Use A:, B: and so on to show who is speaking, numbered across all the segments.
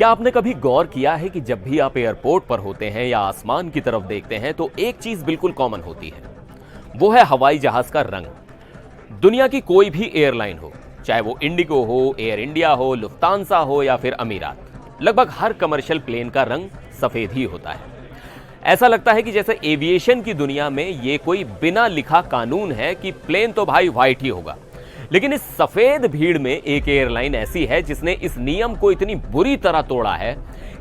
A: क्या आपने कभी गौर किया है कि जब भी आप एयरपोर्ट पर होते हैं या आसमान की तरफ देखते हैं तो एक चीज बिल्कुल कॉमन होती है, वो है हवाई जहाज का रंग। दुनिया की कोई भी एयरलाइन हो, चाहे वो इंडिगो हो, एयर इंडिया हो, लुफ्तांसा हो या फिर अमीरात, लगभग हर कमर्शियल प्लेन का रंग सफेद ही होता है। ऐसा लगता है कि जैसे एविएशन की दुनिया में ये कोई बिना लिखा कानून है कि प्लेन तो भाई व्हाइट ही होगा। लेकिन इस सफेद भीड़ में एक एयरलाइन ऐसी है जिसने इस नियम को इतनी बुरी तरह तोड़ा है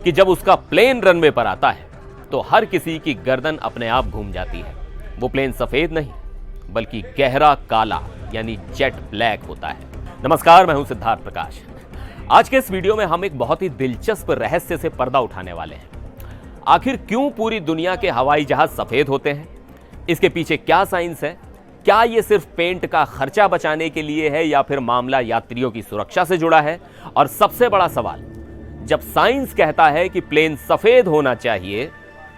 A: कि जब उसका प्लेन रनवे पर आता है तो हर किसी की गर्दन अपने आप घूम जाती है। वो प्लेन सफेद नहीं बल्कि गहरा काला यानी जेट ब्लैक होता है। नमस्कार, मैं हूं सिद्धार्थ प्रकाश। आज के इस वीडियो में हम एक बहुत ही दिलचस्प रहस्य से पर्दा उठाने वाले हैं। आखिर क्यों पूरी दुनिया के हवाई जहाज सफेद होते हैं? इसके पीछे क्या साइंस है? क्या ये सिर्फ पेंट का खर्चा बचाने के लिए है या फिर मामला यात्रियों की सुरक्षा से जुड़ा है? और सबसे बड़ा सवाल, जब साइंस कहता है कि प्लेन सफेद होना चाहिए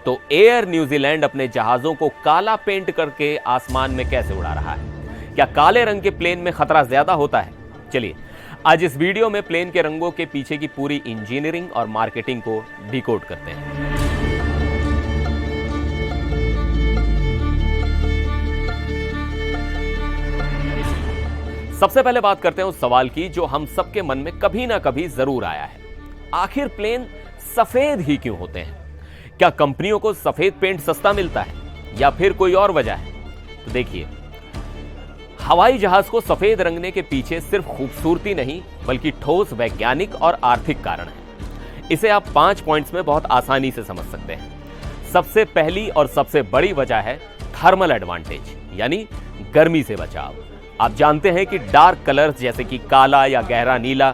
A: तो एयर न्यूजीलैंड अपने जहाजों को काला पेंट करके आसमान में कैसे उड़ा रहा है? क्या काले रंग के प्लेन में खतरा ज्यादा होता है? चलिए आज इस वीडियो में प्लेन के रंगों के पीछे की पूरी इंजीनियरिंग और मार्केटिंग को डिकोड करते हैं। सबसे पहले बात करते हैं उस सवाल की जो हम सबके मन में कभी ना कभी जरूर आया है। आखिर प्लेन सफेद ही क्यों होते हैं? क्या कंपनियों को सफेद पेंट सस्ता मिलता है या फिर कोई और वजह है? तो देखिए, हवाई जहाज को सफेद रंगने के पीछे सिर्फ खूबसूरती नहीं बल्कि ठोस वैज्ञानिक और आर्थिक कारण है। इसे आप 5 पॉइंट्स में बहुत आसानी से समझ सकते हैं। सबसे पहली और सबसे बड़ी वजह है थर्मल एडवांटेज यानी गर्मी से बचाव। आप जानते हैं कि डार्क कलर्स जैसे कि काला या गहरा नीला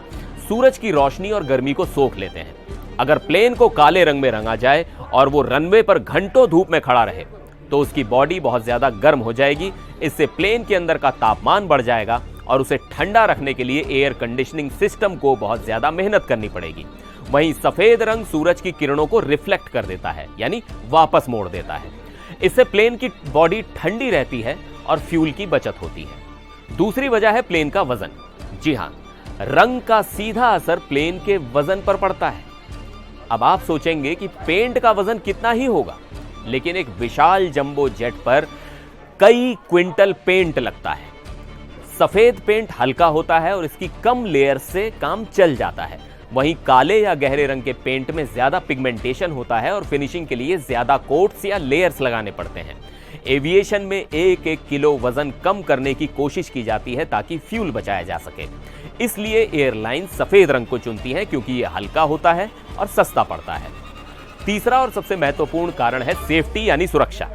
A: सूरज की रोशनी और गर्मी को सोख लेते हैं। अगर प्लेन को काले रंग में रंगा जाए और वो रनवे पर घंटों धूप में खड़ा रहे तो उसकी बॉडी बहुत ज्यादा गर्म हो जाएगी। इससे प्लेन के अंदर का तापमान बढ़ जाएगा और उसे ठंडा रखने के लिए एयर कंडीशनिंग सिस्टम को बहुत ज्यादा मेहनत करनी पड़ेगी। वहीं सफेद रंग सूरज की किरणों को रिफ्लेक्ट कर देता है यानी वापस मोड़ देता है। इससे प्लेन की बॉडी ठंडी रहती है और फ्यूल की बचत होती है। दूसरी वजह है प्लेन का वजन। जी हां, रंग का सीधा असर प्लेन के वजन पर पड़ता है। अब आप सोचेंगे कि पेंट का वजन कितना ही होगा, लेकिन एक विशाल जंबो जेट पर कई क्विंटल पेंट लगता है। सफेद पेंट हल्का होता है और इसकी कम लेयर से काम चल जाता है। वहीं काले या गहरे रंग के पेंट में ज्यादा पिगमेंटेशन होता है और फिनिशिंग के लिए ज्यादा कोट्स या लेयर्स लगाने पड़ते हैं। एविएशन में 1-1 किलो वजन कम करने की कोशिश की जाती है ताकि फ्यूल बचाया जा सके। इसलिए एयरलाइन सफेद रंग को चुनती है क्योंकि यह हल्का होता है और सस्ता पड़ता है। तीसरा और सबसे महत्वपूर्ण कारण है सेफ्टी यानी सुरक्षा।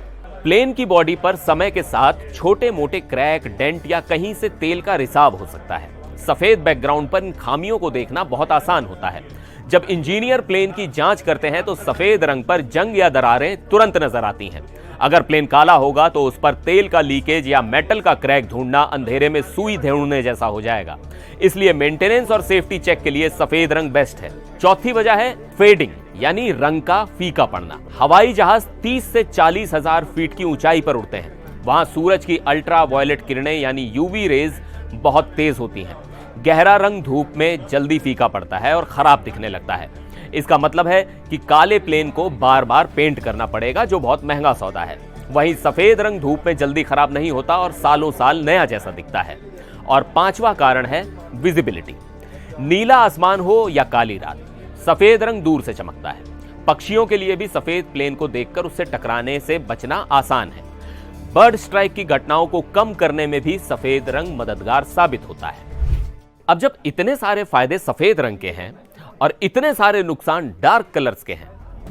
A: प्लेन की बॉडी पर समय के साथ छोटे मोटे क्रैक, डेंट या कहीं से तेल का रिसाव हो सकता है। सफेद बैकग्राउंड पर इन खामियों को देखना बहुत आसान होता है। जब इंजीनियर प्लेन की जांच करते हैं तो सफेद रंग पर जंग या दरारें तुरंत नजर आती हैं। अगर प्लेन काला होगा तो उस पर तेल का लीकेज या मेटल का क्रैक ढूंढना अंधेरे में सुई ढूंढने जैसा हो जाएगा। इसलिए मेंटेनेंस और सेफ्टी चेक के लिए सफेद रंग बेस्ट है। चौथी वजह है फेडिंग यानी रंग का फीका पड़ना। हवाई जहाज 30 से 40 हजार फीट की ऊंचाई पर उड़ते हैं। वहां सूरज की अल्ट्रा वायलेट किरणें यानी यूवी रेज बहुत तेज होती हैं। गहरा रंग धूप में जल्दी फीका पड़ता है और खराब दिखने लगता है। इसका मतलब है कि काले प्लेन को बार बार पेंट करना पड़ेगा जो बहुत महंगा सौदा है। वहीं सफेद रंग धूप में जल्दी खराब नहीं होता और सालों साल नया जैसा दिखता है। और पांचवा कारण है विजिबिलिटी। नीला आसमान हो या काली रात, सफेद रंग दूर से चमकता है। पक्षियों के लिए भी सफेद प्लेन को देखकर उससे टकराने से बचना आसान है। बर्ड स्ट्राइक की घटनाओं को कम करने में भी सफेद रंग मददगार साबित होता है। अब जब इतने सारे फायदे सफेद रंग के हैं और इतने सारे नुकसान डार्क कलर्स के हैं,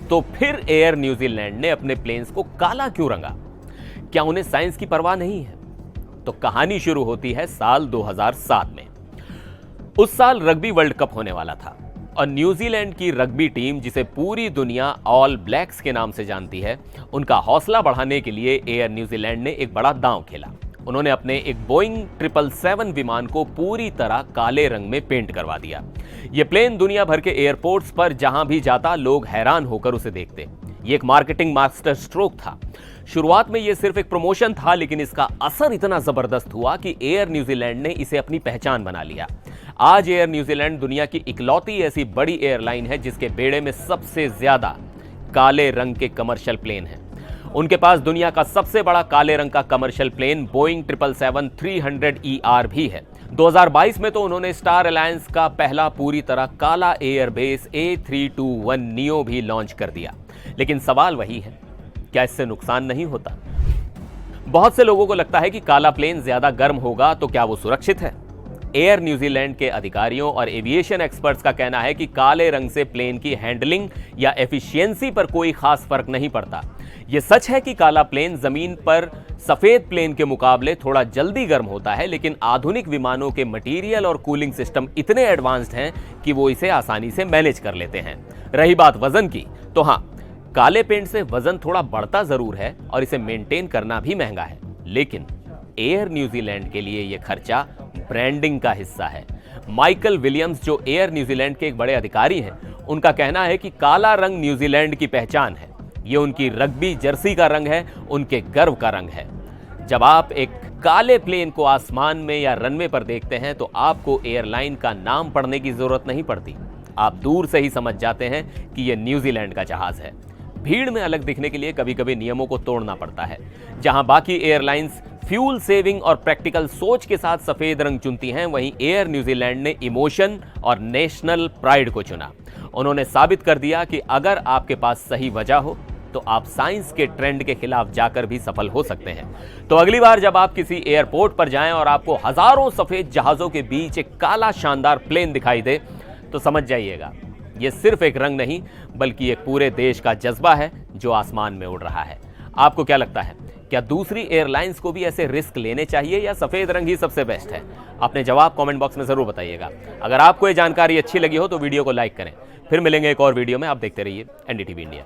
A: तो फिर एयर न्यूजीलैंड ने अपने प्लेन्स को काला क्यों रंगा? क्या उन्हें साइंस की परवाह नहीं है? तो कहानी शुरू होती है साल 2007 में। उस साल रग्बी वर्ल्ड कप होने वाला था और न्यूजीलैंड की रग्बी टीम, जिसे पूरी दुनिया ऑल ब्लैक्स के नाम से जानती है, उनका हौसला बढ़ाने के लिए एयर न्यूजीलैंड ने एक बड़ा दांव खेला। उन्होंने अपने एक बोइंग 777 विमान को पूरी तरह काले रंग में पेंट करवा दिया। यह प्लेन दुनिया भर के एयरपोर्ट्स पर जहां भी जाता लोग हैरान होकर उसे देखते। ये एक मार्केटिंग मास्टर स्ट्रोक था। शुरुआत में यह सिर्फ एक प्रमोशन था, लेकिन इसका असर इतना जबरदस्त हुआ कि एयर न्यूजीलैंड ने इसे अपनी पहचान बना लिया। आज एयर न्यूजीलैंड दुनिया की इकलौती ऐसी बड़ी एयरलाइन है जिसके बेड़े में सबसे ज्यादा काले रंग के कमर्शियल प्लेन हैं। उनके पास दुनिया का सबसे बड़ा काले रंग का कमर्शियल प्लेन बोइंग 777-300ER भी है। 2022 में तो उन्होंने स्टार अलायंस का पहला पूरी तरह काला एयरबेस A321neo भी लॉन्च कर दिया। लेकिन सवाल वही है, क्या इससे नुकसान नहीं होता? बहुत से लोगों को लगता है कि काला प्लेन ज्यादा गर्म होगा, तो क्या वो सुरक्षित है? एयर न्यूजीलैंड के अधिकारियों और एविएशन एक्सपर्ट्स का कहना है कि काले रंग से प्लेन की हैंडलिंग या एफिशिएंसी पर कोई खास फर्क नहीं पड़ता। यह सच है कि काला प्लेन जमीन पर सफेद प्लेन के मुकाबले थोड़ा जल्दी गर्म होता है, लेकिन आधुनिक विमानों के मटेरियल और कूलिंग सिस्टम इतने एडवांस्ड हैं कि वो इसे आसानी से मैनेज कर लेते हैं। रही बात वजन की, तो हाँ, काले पेंट से वजन थोड़ा बढ़ता जरूर है और इसे मेंटेन करना भी महंगा है, लेकिन एयर न्यूजीलैंड के लिए यह खर्चा ब्रांडिंग का हिस्सा है। माइकल विलियम्स, जो एयर न्यूजीलैंड के एक बड़े अधिकारी हैं, उनका कहना है कि काला रंग न्यूजीलैंड की पहचान है। ये उनकी रग्बी जर्सी का रंग है, उनके गर्व का रंग है। जब आप एक काले प्लेन को आसमान में या रनवे पर देखते हैं तो आपको एयरलाइन का नाम पढ़ने की जरूरत नहीं पड़ती। आप दूर से ही समझ जाते हैं कि यह न्यूजीलैंड का जहाज है। भीड़ में अलग दिखने के लिए कभी कभी नियमों को तोड़ना पड़ता है। जहां बाकी एयरलाइंस फ्यूल सेविंग और प्रैक्टिकल सोच के साथ सफेद रंग चुनती हैं, वहीं एयर न्यूजीलैंड ने इमोशन और नेशनल प्राइड को चुना। उन्होंने साबित कर दिया कि अगर आपके पास सही वजह हो तो आप साइंस के ट्रेंड के खिलाफ जाकर भी सफल हो सकते हैं। तो अगली बार जब आप किसी एयरपोर्ट पर जाएं और आपको हजारों सफेद जहाजों के बीच एक काला शानदार प्लेन दिखाई दे, तो समझ जाइएगा, यह सिर्फ एक रंग नहीं बल्कि एक पूरे देश का जज्बा है जो आसमान में उड़ रहा है। आपको क्या लगता है, क्या दूसरी एयरलाइंस को भी ऐसे रिस्क लेने चाहिए या सफेद रंग ही सबसे बेस्ट है? अपने जवाब कमेंट बॉक्स में जरूर बताइएगा। अगर आपको ये जानकारी अच्छी लगी हो तो वीडियो को लाइक करें। फिर मिलेंगे एक और वीडियो में। आप देखते रहिए NDTV इंडिया।